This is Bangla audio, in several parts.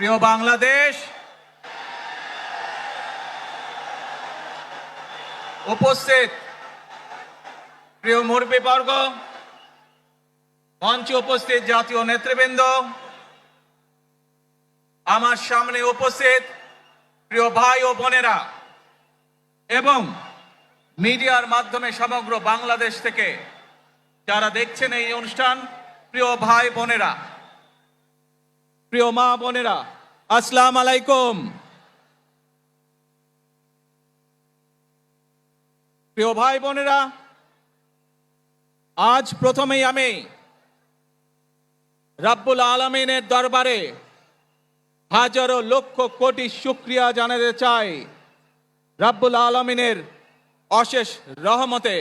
প্রিয় বাংলাদেশ, উপস্থিত প্রিয় মুরব্বীবর্গ, মঞ্চে উপস্থিত জাতীয় নেতৃবৃন্দ, আমার সামনে উপস্থিত প্রিয় ভাই ও বোনেরা এবং মিডিয়ার মাধ্যমে সমগ্র বাংলাদেশ থেকে যারা দেখছেন এই অনুষ্ঠান, প্রিয় ভাই বোনেরা, প্রিয় মা বোনেরা, আসসালামু আলাইকুম। প্রিয় ভাই বোনেরা, আজ প্রথমেই আমি রাব্বুল আলামিনের দরবারে হাজারো লক্ষ কোটি শুকরিয়া জানাতে চাই। রাব্বুল আলামিনের অশেষ রহমতে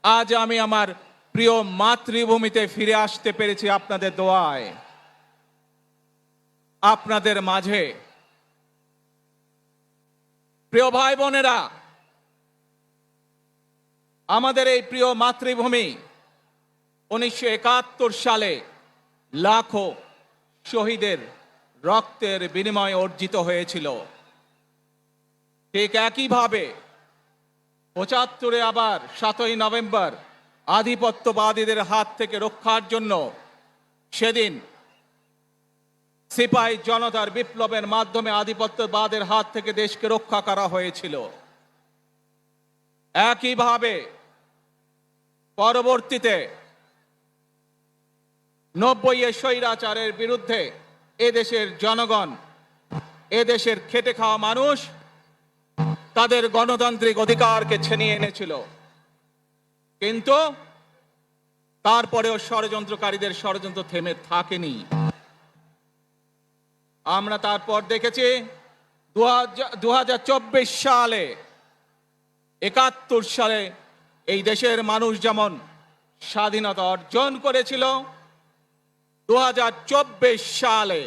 আজ আমি আমার প্রিয় মাতৃভূমিতে ফিরে আসতে পেরেছি আপনাদের দোয়ায়। আপনাদের মাঝে প্রিয় ভাই বোনেরা, আমাদের এই প্রিয় মাতৃভূমি 1971 সালে লাখো শহীদের রক্তের বিনিময়ে অর্জিত হয়েছিল। ঠিক একইভাবে 75-এ আবার 7ই নভেম্বর আধিপত্যবাদীদের হাত থেকে রক্ষার জন্য সেদিন সিপাহী জনতার বিপ্লবের মাধ্যমে আধিপত্যবাদের হাত থেকে দেশকে রক্ষা করা হয়েছিল। একইভাবে পরবর্তীতে 90-এ স্বৈরাচারের বিরুদ্ধে এদেশের জনগণ, এদেশের খেটে খাওয়া মানুষ তাদের গণতান্ত্রিক অধিকারকে ছিনিয়ে এনেছিল, কিন্তু তারপরেও ষড়যন্ত্রকারীদের ষড়যন্ত্র থেমে থাকেনি। আমরা তারপর দেখেছি 2024 সালে, 71 সালে এই দেশের মানুষ যেমন স্বাধীনতা অর্জন করেছিল, 2024 সালে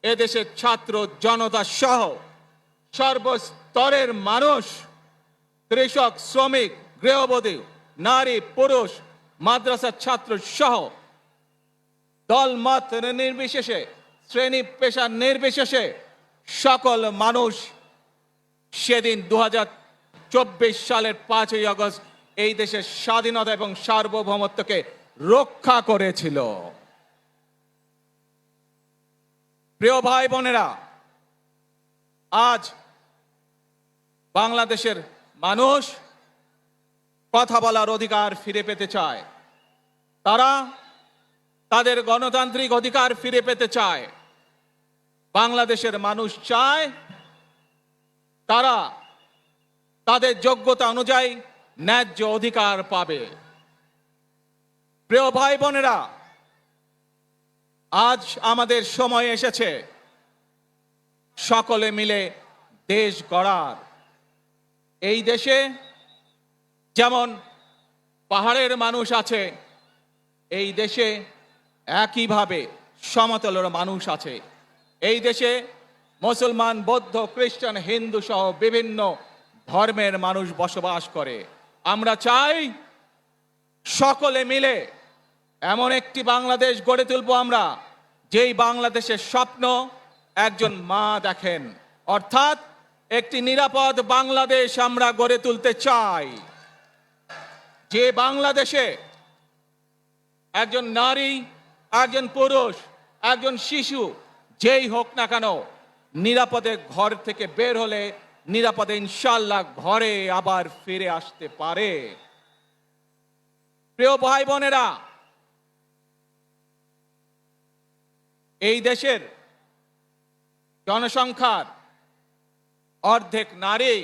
এদেশের ছাত্র জনতা সহ সর্বস্তরের মানুষ, কৃষক, শ্রমিক, গৃহবধূ, নারী, পুরুষ, মাদ্রাসার ছাত্র সহ দলমত নির্বিশেষে, শ্রেণী পেশা নির্বিশেষে সকল মানুষ সেদিন 2024 সালের 5ই আগস্ট এই দেশের স্বাধীনতা এবং সার্বভৌমত্বকে রক্ষা করেছিল। প্রিয় ভাই বোনেরা, আজ বাংলাদেশের মানুষ কথা বলার অধিকার ফিরে পেতে চায়, তারা তাদের গণতান্ত্রিক অধিকার ফিরে পেতে চায়। বাংলাদেশের মানুষ চায় তারা তাদের যোগ্যতা অনুযায়ী ন্যায্য অধিকার পাবে। প্রিয় ভাই বোনেরা, আজ আমাদের সময় এসেছে সকলে মিলে দেশ গড়ার। এই দেশে যেমন পাহাড়ের মানুষ আছে, এই দেশে একইভাবে সমতলের মানুষ আছে। এই দেশে মুসলমান, বৌদ্ধ, খ্রিস্টান, হিন্দু সহ বিভিন্ন ধর্মের মানুষ বসবাস করে। আমরা চাই সকলে মিলে এমন একটি বাংলাদেশ গড়ে তুলব আমরা, যেই বাংলাদেশের স্বপ্ন একজন মা দেখেন, অর্থাৎ একটি নিরাপদ বাংলাদেশ আমরা গড়ে তুলতে চাই। যে বাংলাদেশে একজন নারী, একজন পুরুষ, একজন শিশু যেই হোক না কেন নিরাপদে ঘর থেকে বের হলে নিরাপদে ইনশাআল্লাহ ঘরে আবার ফিরে আসতে পারে। প্রিয় ভাই বোনেরা, এই দেশের জনসংখ্যার অর্ধেক নারী,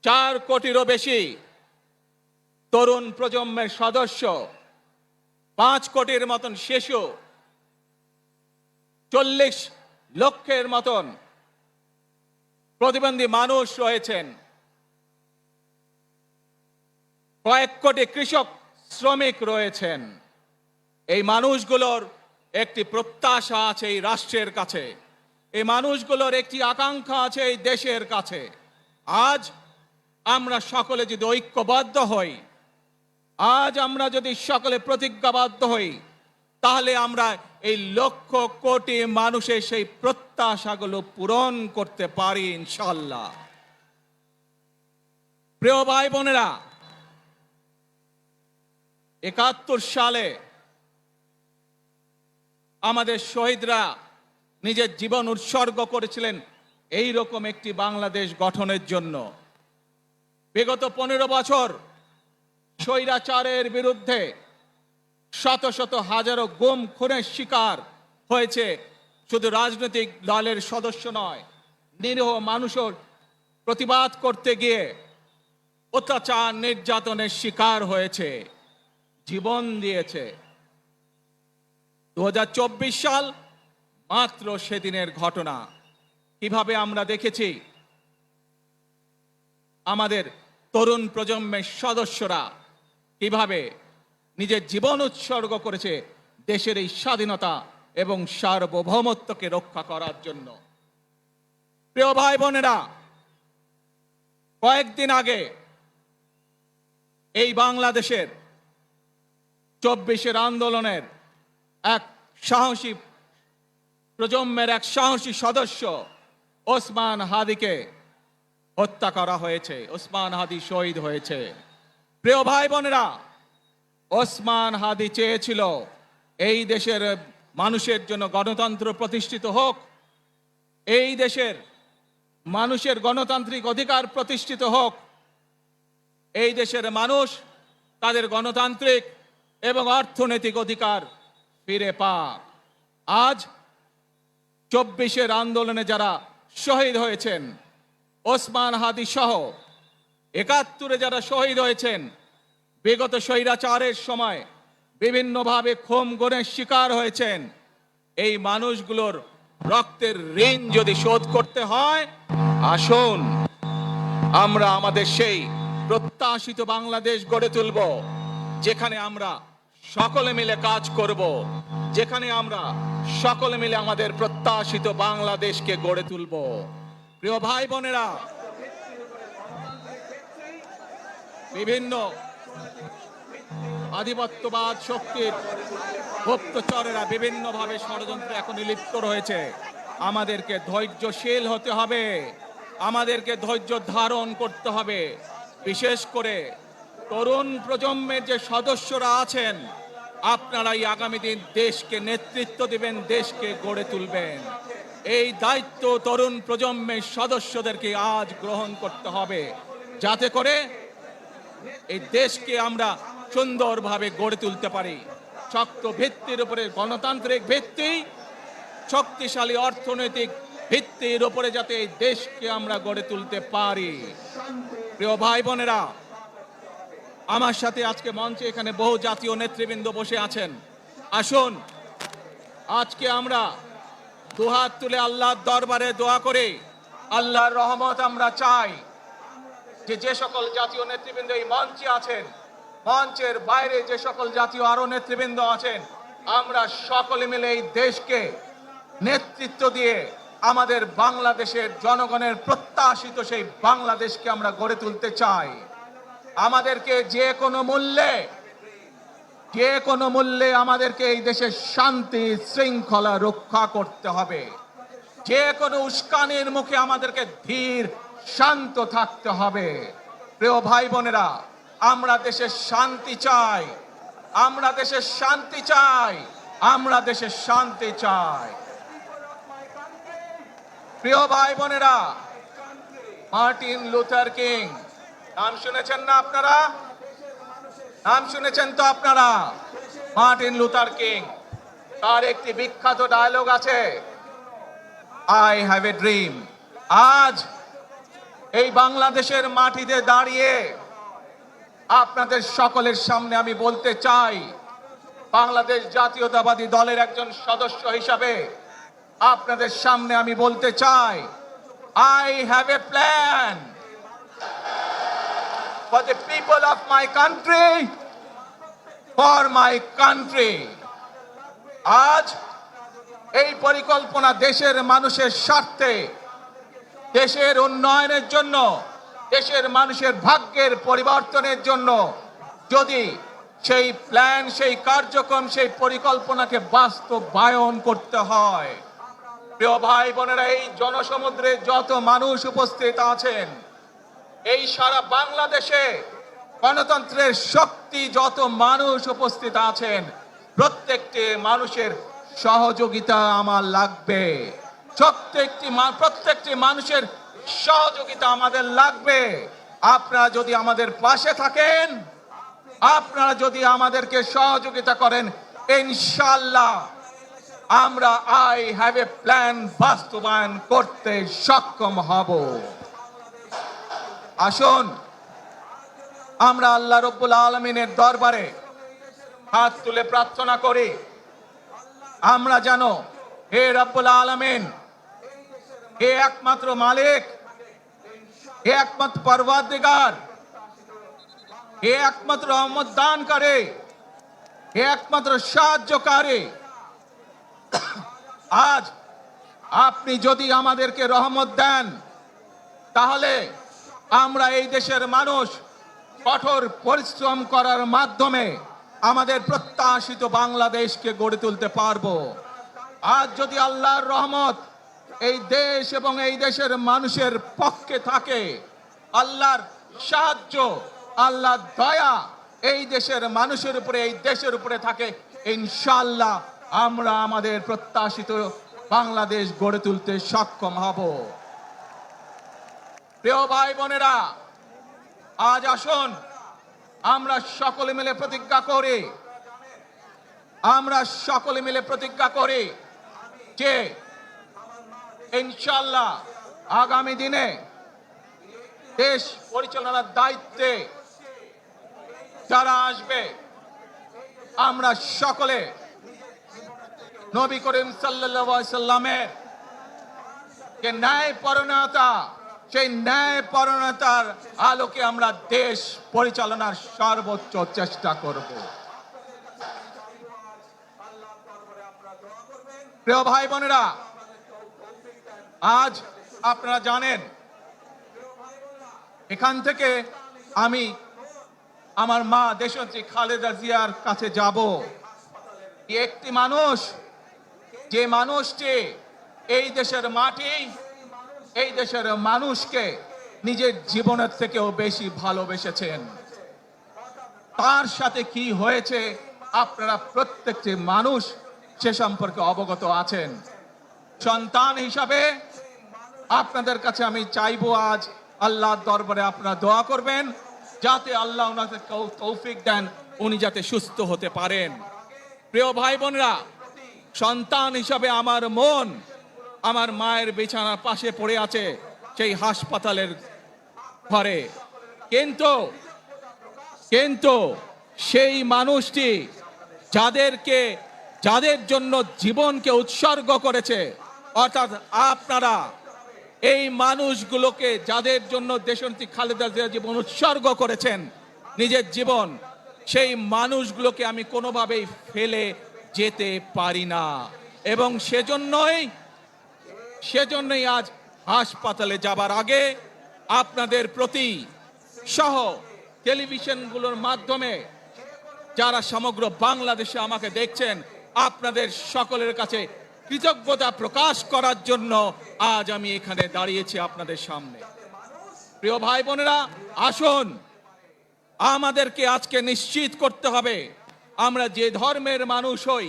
4 কোটিরও বেশি তরুণ প্রজন্মের সদস্য, 5 কোটির মতন শিশু, 40 লক্ষের মতন প্রতিবন্ধী মানুষ রয়েছেন, কয়েক কোটি কৃষক, শ্রমিক রয়েছেন। এই মানুষগুলোর একটি প্রত্যাশা আছে এই রাষ্ট্রের কাছে, এই মানুষগুলোর একটি আকাঙ্ক্ষা আছে এই দেশের কাছে। আজ আমরা সকলে যদি ঐক্যবদ্ধ হই, আজ আমরা যদি সকলে প্রতিজ্ঞাবদ্ধ হই, তাহলে আমরা এই লক্ষ কোটি মানুষের সেই প্রত্যাশাগুলো পূরণ করতে পারি ইনশাআল্লাহ। প্রিয় ভাই বোনেরা, ৭১ সালে আমাদের শহীদরা নিজের জীবন উৎসর্গ করেছিলেন এই রকম একটি বাংলাদেশ গঠনের জন্য। বিগত 15 বছর স্বৈরাচারের বিরুদ্ধে শত শত হাজারো গুম খুনের শিকার হয়েছে শুধু রাজনৈতিক দলের সদস্য নয়, নিরীহ মানুষের প্রতিবাদ করতে গিয়ে অত্যাচার নির্যাতনের শিকার হয়েছে, জীবন দিয়েছে। 2024 সাল মাত্র সেদিনের ঘটনা। কিভাবে আমরা দেখেছি আমাদের তরুণ প্রজন্মের সদস্যরা কিভাবে নিজের জীবন উৎসর্গ করেছে দেশের এই স্বাধীনতা এবং সার্বভৌমত্বকে রক্ষা করার জন্য। প্রিয় ভাই বোনেরা, কয়েকদিন আগে এই বাংলাদেশের 24-এর আন্দোলনের এক সাহসী প্রজন্মের এক সাহসী সদস্য ওসমান হাদিকে হত্যা করা হয়েছে। ওসমান হাদি শহীদ হয়েছে। প্রিয় ভাই বোনেরা, ওসমান হাদি চেয়েছিল এই দেশের মানুষের জন্য গণতন্ত্র প্রতিষ্ঠিত হোক, এই দেশের মানুষের গণতান্ত্রিক অধিকার প্রতিষ্ঠিত হোক, এই দেশের মানুষ তাদের গণতান্ত্রিক এবং অর্থনৈতিক অধিকার ফিরে পাক। আজ 24-এর আন্দোলনে যারা শহীদ হয়েছেন, ওসমান হাদি সহ 71-এ যারা শহীদ হয়েছেন, বিগত স্বৈরাচারের সময় বিভিন্নভাবে খুন গুমের শিকার হয়েছেন, এই মানুষগুলোর রক্তের ঋণ যদি শোধ করতে হয়, আসুন আমরা আমাদের সেই প্রত্যাশিত বাংলাদেশ গড়ে তুলব, যেখানে আমরা সকলে মিলে কাজ করব, যেখানে আমরা সকলে মিলে আমাদের প্রত্যাশিত বাংলাদেশকে গড়ে তুলব। প্রিয় ভাই বোনেরা, বিভিন্ন আধিপত্যবাদ শক্তির গুপ্তচরেরা বিভিন্নভাবে ষড়যন্ত্রে এখন লিপ্ত রয়েছে। আমাদেরকে ধৈর্যশীল হতে হবে, আমাদেরকে ধৈর্য ধারণ করতে হবে। বিশেষ করে তরুণ প্রজন্মের যে সদস্যরা আছেন, আপনারাই আগামী দিন দেশকে নেতৃত্ব দিবেন, দেশকে গড়ে তুলবেন। এই দায়িত্ব তরুণ প্রজন্মের সদস্যদেরকে আজ গ্রহণ করতে হবে, যাতে করে এই দেশকে আমরা সুন্দরভাবে গড়ে তুলতে পারি। শক্ত ভিত্তির উপরে, গণতান্ত্রিক ভিত্তি, শক্তিশালী অর্থনৈতিক ভিত্তির উপরে যাতে এই দেশকে আমরা গড়ে তুলতে পারি। প্রিয় ভাই বোনেরা, আমার সাথে আজকে মঞ্চে এখানে বহু জাতীয় নেতৃবৃন্দ বসে আছেন। আসুন আজকে আমরা দুহাত তুলে আল্লাহর দরবারে দোয়া করে আল্লাহর রহমত আমরা চাই। যে সকল জাতীয় নেতৃবৃন্দ এই মঞ্চে আছেন, মঞ্চের বাইরে যে সকল জাতীয় আরো নেতৃবৃন্দ আছেন, আমরা সকলে মিলে এই দেশকে নেতৃত্ব দিয়ে আমাদের বাংলাদেশের জনগণের প্রত্যাশিত সেই বাংলাদেশকে আমরা গড়ে তুলতে চাই। আমাদেরকে যে কোনো মূল্যে আমাদেরকে এই দেশের শান্তি শৃঙ্খলা রক্ষা করতে হবে। যে কোনো উস্কানির মুখে আমাদেরকে ধীর শান্ত থাকতে হবে। প্রিয় ভাই বোনেরা, আমরা দেশের শান্তি চাই, আমরা দেশের শান্তি চাই, আমরা দেশের শান্তি চাই। প্রিয় ভাই বোনেরা, মার্টিন লুথার কিং নাম শুনেছেন না আপনারা? নাম শুনেছেন তো আপনারা? মার্টিন লুথার কিং, তার একটি বিখ্যাত ডায়লগ আছে, আই হ্যাভ এ ড্রিম। আজ এই বাংলাদেশের মাটিতে দাঁড়িয়ে আপনাদের সকলের সামনে আমি বলতে চাই, বাংলাদেশ জাতীয়তাবাদী দলের একজন সদস্য হিসাবে আপনাদের সামনে আমি বলতে চাই, I have a plan for the people of my country, for my country. আজ এই পরিকল্পনা দেশের মানুষের স্বার্থে, দেশের উন্নয়নের জন্য, দেশের মানুষের ভাগ্যের পরিবর্তনের জন্য যদি সেই প্ল্যান, সেই কার্যক্রম, সেই পরিকল্পনাকে বাস্তবায়ন করতে হয়। প্রিয় ভাই বোনেরা, এই জনসমুদ্রে যত মানুষ উপস্থিত আছেন, এই সারা বাংলাদেশে গণতন্ত্রের শক্তি যত মানুষ উপস্থিত আছেন, প্রত্যেকটি মানুষের সহযোগিতা আমার লাগবে। প্রত্যেকটি মানুষের সহযোগিতা আমাদের লাগবে। আপনারা যদি আমাদের পাশে থাকেন, আপনারা যদি আমাদেরকে সহযোগিতা করেন, ইনশাআল্লাহ আমরা আই হ্যাভ এ প্ল্যান বাস্তবায়ন করতে সক্ষম হব। আসুন আমরা আল্লাহ রব্বুল আলামিনের দরবারে হাত তুলে প্রার্থনা করি, আমরা জানো হে রব্বুল আলামিন, হে একমাত্র মালিক, হে একমাত্র পরওয়ারদিগার, হে একমাত্র রহমত দানকারী, হে একমাত্র সাহায্যকারী। আজ আপনি যদি আমাদেরকে রহমত দেন, তাহলে আমরা এই দেশের মানুষ কঠোর পরিশ্রম করার মাধ্যমে আমাদের প্রত্যাশিত বাংলাদেশকে গড়ে তুলতে পারবো। আজ যদি আল্লাহর রহমত এই দেশ এবং এই দেশের মানুষের পক্ষে থাকে, আল্লাহর সাহায্য, আল্লাহর দয়া এই দেশের মানুষের উপরে, এই দেশের উপরে থাকে, ইনশাআল্লাহ আমরা আমাদের প্রত্যাশিত বাংলাদেশ গড়ে তুলতে সক্ষম হব। প্রিয় ভাই বোনেরা, আজ আসুন আমরা সকলে মিলে প্রতিজ্ঞা করি, আমরা সকলে মিলে প্রতিজ্ঞা করি যে ইনশাআল্লাহ আগামী দিনে দেশ পরিচালনার দায়িত্বে যারা আসবে, আমরা সকলে নবী করিম সাল্লাল্লাহু আলাইহি সাল্লামের যে ন্যায়পরায়ণতা, সেই ন্যায়পরায়ণতার আলোকে আমরা দেশ পরিচালনার সর্বোচ্চ চেষ্টা করব। প্রিয় ভাই বোনেরা, আজ আপনারা জানেন এখান থেকে আমি আমার মা দেশনেত্রী খালেদা জিয়ার কাছে যাব। একটি মানুষ, যে মানুষটি এই দেশের মাটি, এই দেশের মানুষকে নিজের জীবনের থেকেও বেশি ভালোবেসেছেন, তার সাথে কি হয়েছে আপনারা প্রত্যেকটি মানুষ সে সম্পর্কে অবগত আছেন। সন্তান হিসাবে আপনাদের কাছে আমি চাইবো, আজ আল্লাহর দরবারে আপনারা দোয়া করবেন যাতে আল্লাহ ওনাকে তৌফিক দেন, উনি যাতে সুস্থ হতে পারেন। প্রিয় ভাই বোনেরা, সন্তান হিসাবে আমার মন আমার মায়ের বিছানার পাশে পড়ে আছে সেই হাসপাতালের ঘরে, কিন্তু সেই মানুষটি যাদের জন্য জীবনকে উৎসর্গ করেছে, অর্থাৎ আপনারা এই মানুষগুলোকে, যাদের জন্য দেশনেত্রী খালেদা জিয়া জীবন উৎসর্গ করেছেন নিজের জীবন, সেই মানুষগুলোকে আমি কোনোভাবেই ফেলে যেতে পারি না। এবং সেজন্যই আজ হাসপাতালে যাবার আগে আপনাদের প্রতি সহ টেলিভিশনগুলোর মাধ্যমে যারা সমগ্র বাংলাদেশে আমাকে দেখছেন, আপনাদের সকলের কাছে কৃতজ্ঞতা প্রকাশ করার জন্য আজ আমি এখানে দাঁড়িয়েছি আপনাদের সামনে। প্রিয় ভাই বোনেরা, আসুন আমাদেরকে আজকে নিশ্চিত করতে হবে, আমরা যে ধর্মের মানুষ হই,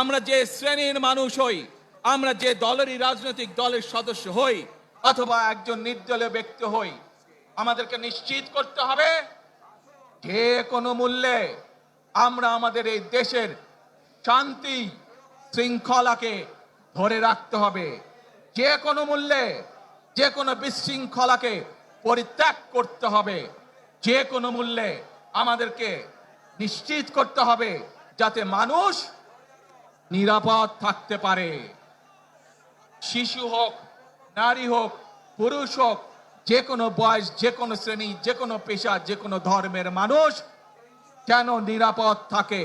আমরা যে শ্রেণীর মানুষ হই, আমরা যে দলেরই রাজনৈতিক দলের সদস্য হই অথবা একজন নির্দলীয় ব্যক্তি হই, আমাদেরকে নিশ্চিত করতে হবে যে কোনো মূল্যে আমরা আমাদের এই দেশের শান্তি শৃঙ্খলাকে ধরে রাখতে হবে। যে কোনো মূল্যে যে কোনো বিশৃঙ্খলাকে পরিত্যাগ করতে হবে। যে কোনো মূল্যে আমাদেরকে নিশ্চিত করতে হবে যাতে মানুষ নিরাপদ থাকতে পারে। শিশু হোক, নারী হোক, পুরুষ হোক, যে কোনো বয়স, যে কোনো শ্রেণী, যে কোনো পেশা, যে কোনো ধর্মের মানুষ যেন নিরাপদ থাকে,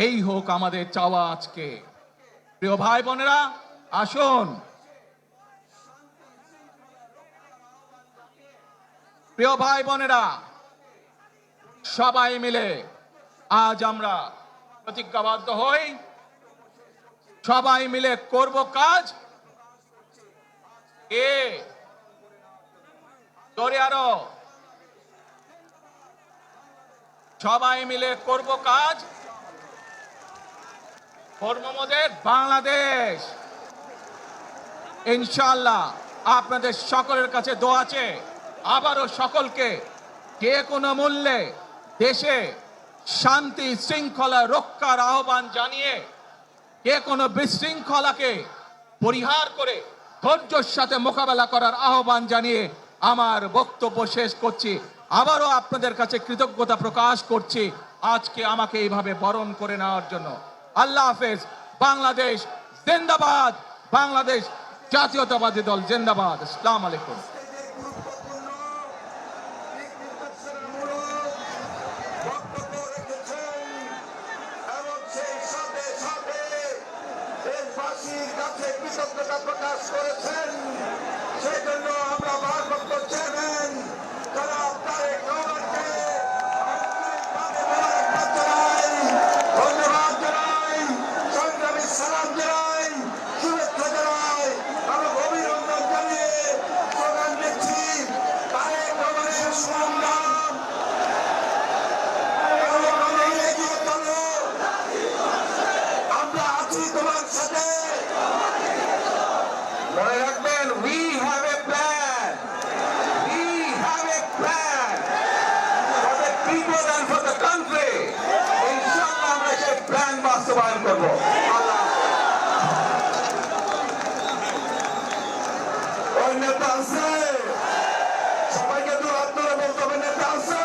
এই হোক আমাদের চাওয়া আজকে। প্রিয় ভাই বোনেরা, আসুন প্রিয় ভাই বোনেরা, সবাই মিলে আজ আমরা প্রতিজ্ঞাবদ্ধ হই, সবাই মিলে করব কাজ। জোরে আরো, সবাই মিলে করব কাজ, করব মোদের বাংলাদেশ। ইনশাআল্লাহ আপনাদের সকলের কাছে দোয়া আছে, আবারও সকলকে যে কোনো মূল্যে দেশে শান্তি শৃঙ্খলা রক্ষার আহ্বান জানিয়ে যে কোনো বিশৃঙ্খলাকে পরিহার করে ধৈর্যের সাথে মোকাবেলা করার আহ্বান জানিয়ে আমার বক্তব্য শেষ করছি। আবারও আপনাদের কাছে কৃতজ্ঞতা প্রকাশ করছি আজকে আমাকে এইভাবে বরণ করে নেওয়ার জন্য। আল্লাহ হাফেজ। বাংলাদেশ জিন্দাবাদ, বাংলাদেশ জাতীয়তাবাদী দল জিন্দাবাদ। আসসালামু আলাইকুম। কৃতজ্ঞতা প্রকাশ করেছেন, সেই জন্য আমরা ভারপ্রাপ্ত চেয়ারম্যান জনাব তারেক রহমানকে ধন্যবাদ জানাই, সংগ্রামী সালাম জানাই, শুভেচ্ছা জানাই, আমরা অভিনন্দন জানিয়ে স্লোগান দিচ্ছি তারেক রহমানের সংগ্রাম, আমরা আছি তোমার সাথে। মনে রাখবেন, we have a plan, we have a plan for the people and for the country. ইনশাআল্লাহ আমরা সেই প্ল্যান বাস্তবায়ন করব। ওই নেতা আছে, সবাইকে দু হাত ধরে বলতে হবে নেতা আছে,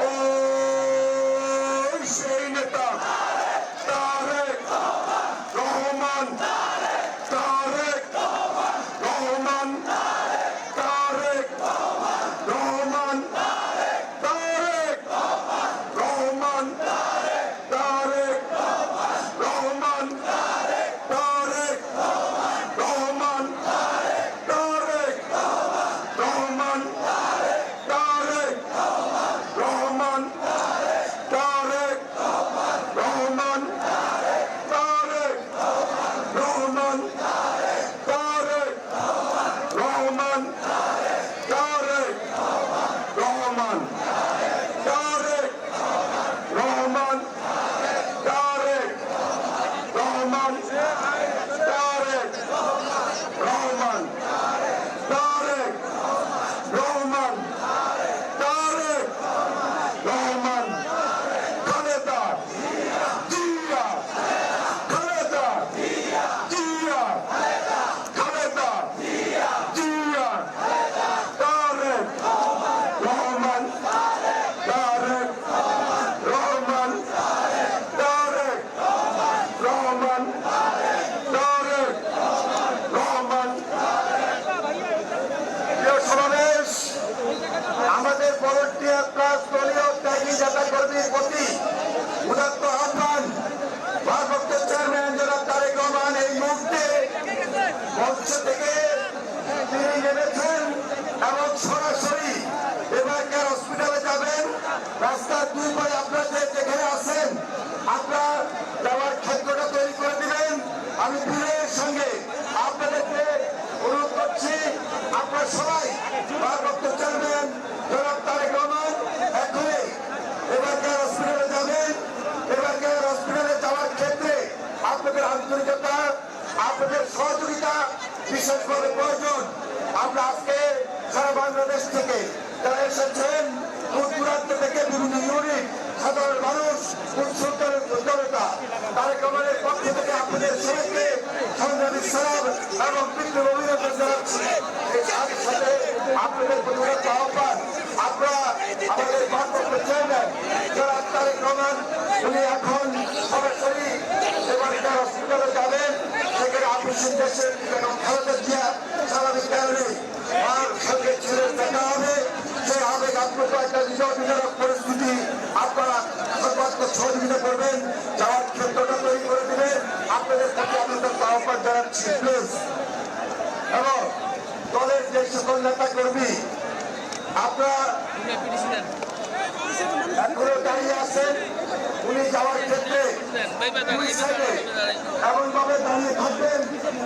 ওই সেই নেতা তারেক রহমান, তারেক রহমান, তারেক রহমান, তারেক রহমান, তারেক রহমান, তারেক রহমান, তারেক রহমান, তারেক রহমান, তারেক রহমান, তারেক রহমান, তারেক রহমান, তারেক রহমান, তারেক রহমান, তারেক রহমান, তারেক রহমান, তারেক রহমান, তারেক রহমান, খালেদা জিয়া, খালেদা জিয়া, খালেদা জিয়া, তারেক রহমান, তারেক রহমান, তারেক রহমান, তারেক রহমান। প্রিয় সমাবেশ, আমাদের ভলান্টিয়ার প্লাস দলীয় ত্যাগী নেতা কর্মীর প্রতি উদাত্ত আহ্বান, ভারপ্রাপ্ত চেয়ারম্যান জনাব তারেক রহমান এই মুহূর্তে মঞ্চ থেকে তিনি নেমেছেন এবং সরাসরি এবারকার হসপিটালে যাবেন। রাস্তার দুই পারে আপনারা যেখানে আছেন আপনার যাওয়ার ক্ষেত্রটা তৈরি করে দিবেন। আমি বিনয়ের সঙ্গে আপনাদেরকে অনুরোধ করছি, আপনারা সবাই ভারপ্রাপ্ত চেয়ারম্যান জনাব তারেক রহমান এখনই এবারকার হসপিটালে যাবেন। এবারকার হসপিটালে যাওয়ার ক্ষেত্রে আপনাদের আন্তরিকতা, আপনাদের সহযোগিতা বিশেষভাবে প্রয়োজন। আমরা আজকে সারা বাংলাদেশ থেকে যারা এসেছেন, দূর দূরান্ত থেকে বিভিন্ন ইউনিট, সাধারণ মানুষ, উৎসবের জনতা, তারেক রহমানের পক্ষ থেকে আপনাদের সবাইকে সংগ্রামী সালাম এবং বিপ্লব অভিনন্দন জানাচ্ছি। এই সাথে সাথে আপনাদের প্রতি আহ্বান, আপনারা আমাদের ভারপ্রাপ্ত চেয়ারম্যান জনাব তারেক রহমান উনি এখন সরাসরি এবারকার হসপিটালে যাবেন। সেখানে আপসের দেশের খালেদা জিয়া স্বাভাবিক কারণে আর সঙ্গে ছেলের দেখা হবে। সেই আবেগ আত্মক একটা নিরক পরিস্থিতি আপনারা সর্বাত্মক সহযোগিতা করবেন, যাওয়ার ক্ষেত্রটা তৈরি করে দেবেন। আপনাদের প্রতি আপনাদের আহ্বান জানাচ্ছি প্লিজ। এবং দলের যে সকল নেতা কর্মী আপনারা এখনো দাঁড়িয়ে আছেন, উনি যাওয়ার ক্ষেত্রে দুই সাইডে এমন ভাবে দাঁড়িয়ে থাকবেন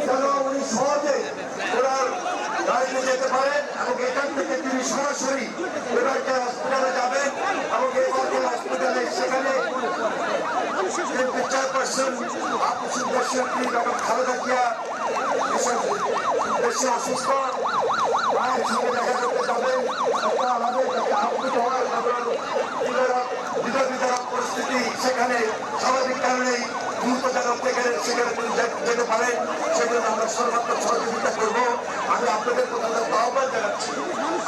যেন উনি সহজে ওনার গাড়িতে যেতে পারেন এবং এখান থেকে তিনি সরাসরি এবারকে হসপিটালে যাবেন এবং এবারকে হসপিটালে সেখানে চেয়ারপারসন আপুসুর দেশনেত্রী ডক্টর খালেদা জিয়া বেশি অসুস্থ মায়ের সঙ্গে দেখা করতে যাবেন আমাদের কাছে আপ্লুত হওয়ার বিধারক পরিস্থিতি সেখানে স্বাভাবিক কারণেই দ্রুতজনক সেখানে তিনি যেতে পারেন সেজন্য আমরা সর্বাত্মক সহযোগিতা করব। আমি আপনাদের প্রথমে আহ্বান জানাচ্ছি,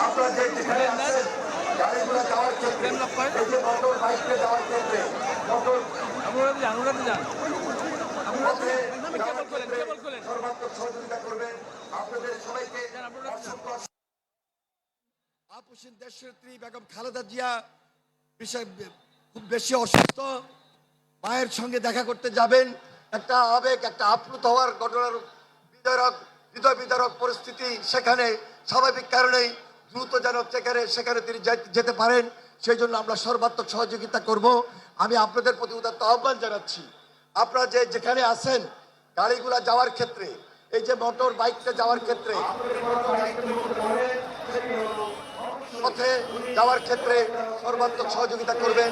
আপনারা যেখানে আছেন গাড়িগুলো যাওয়ার ক্ষেত্রে এই যে মোটর বাইকটা যাওয়ার ক্ষেত্রে মোটর সর্বাত্মক সহযোগিতা করবেন। আপনাদের সবাইকে আপুসিন দেশনেত্রী বেগম খালেদা জিয়া বিষয় খুব বেশি অসুস্থ, মায়ের সঙ্গে দেখা করতে যাবেন। একটা আবেগ, একটা আপ্লুত হওয়ার ঘটনার হৃদয় বিদারক পরিস্থিতি সেখানে স্বাভাবিক কারণেই দ্রুতজনক সেখানে তিনি যেতে পারেন, সেই জন্য আমরা সর্বাত্মক সহযোগিতা করব। আমি আপনাদের প্রতি উদাত্ত আহ্বান জানাচ্ছি, আপনারা যেখানে আছেন গাড়িগুলা যাওয়ার ক্ষেত্রে এই যে মোটর বাইকটা যাওয়ার ক্ষেত্রে পথে যাওয়ার ক্ষেত্রে সর্বাত্মক সহযোগিতা করবেন।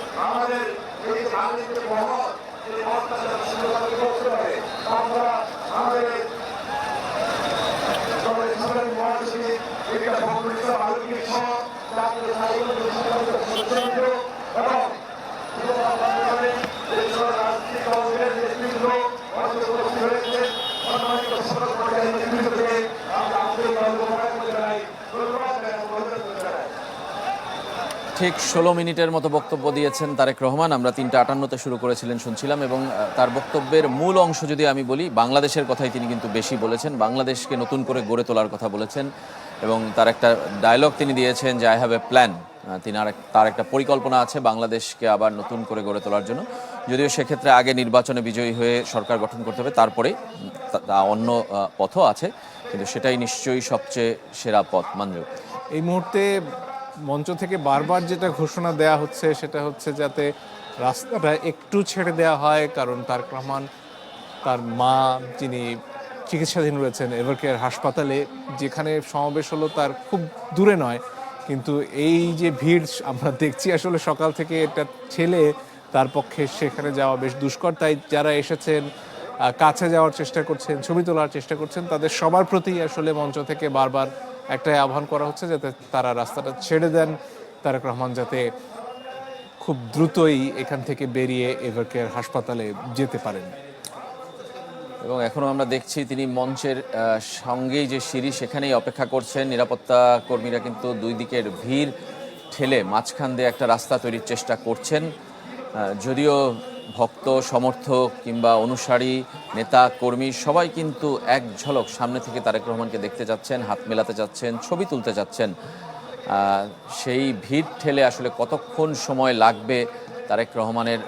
ঠিক 16 মিনিটের মতো বক্তব্য দিয়েছেন তারেক রহমান। আমরা 3:58-তে শুরু করেছিলেন শুনছিলাম, এবং তার বক্তব্যের মূল অংশ যদি আমি বলি, বাংলাদেশের কথাই তিনি কিন্তু বেশি বলেছেন। বাংলাদেশকে নতুন করে গড়ে তোলার কথা বলেছেন, এবং তার একটা ডায়লগ তিনি দিয়েছেন যে আই হ্যাভ এ প্ল্যান। তার একটা পরিকল্পনা আছে বাংলাদেশকে আবার নতুন করে গড়ে তোলার জন্য, যদিও সেক্ষেত্রে আগে নির্বাচনে বিজয়ী হয়ে সরকার গঠন করতে হবে, তারপরে অন্য পথও আছে, কিন্তু সেটাই নিশ্চয়ই সবচেয়ে সেরা পথ। মঞ্জু, এই মুহূর্তে মঞ্চ থেকে বারবার যেটা ঘোষণা দেয়া হচ্ছে সেটা হচ্ছে যাতে রাস্তাটা একটু ছেড়ে দেওয়া হয়, কারণ তারেক রহমান তার মা যিনি চিকিৎসাধীন রয়েছেন এভারকেয়ার হাসপাতালে, যেখানে সমাবেশ হলো তার খুব দূরে নয়, কিন্তু এই যে ভিড় আমরা দেখছি আসলে সকাল থেকে এটা ঠেলে তার পক্ষে সেখানে যাওয়া বেশ দুষ্কর। তাই যারা এসেছেন কাছে যাওয়ার চেষ্টা করছেন, ছবি তোলার চেষ্টা করছেন, তাদের সবার প্রতি আসলে মঞ্চ থেকে বারবার একটাই আহ্বান করা হচ্ছে যাতে তারা রাস্তাটা ছেড়ে দেন, তারেক রহমান যাতে খুব দ্রুতই এখান থেকে বেরিয়ে এভারকেয়ার হাসপাতালে যেতে পারেন। এবং এখনও আমরা দেখছি তিনি মঞ্চের সঙ্গেই যে সিঁড়ি সেখানেই অপেক্ষা করছেন। নিরাপত্তা কর্মীরা কিন্তু দুই দিকের ভিড় ঠেলে মাঝখান দিয়ে একটা রাস্তা তৈরির চেষ্টা করছেন। যদিও ভক্ত, সমর্থক কিংবা অনুসারী, নেতা, কর্মী সবাই কিন্তু এক ঝলক সামনে থেকে তারেক রহমানকে দেখতে যাচ্ছেন, হাত মেলাতে যাচ্ছেন, ছবি তুলতে যাচ্ছেন। সেই ভিড় ঠেলে আসলে কতক্ষণ সময় লাগবে তারেক রহমানের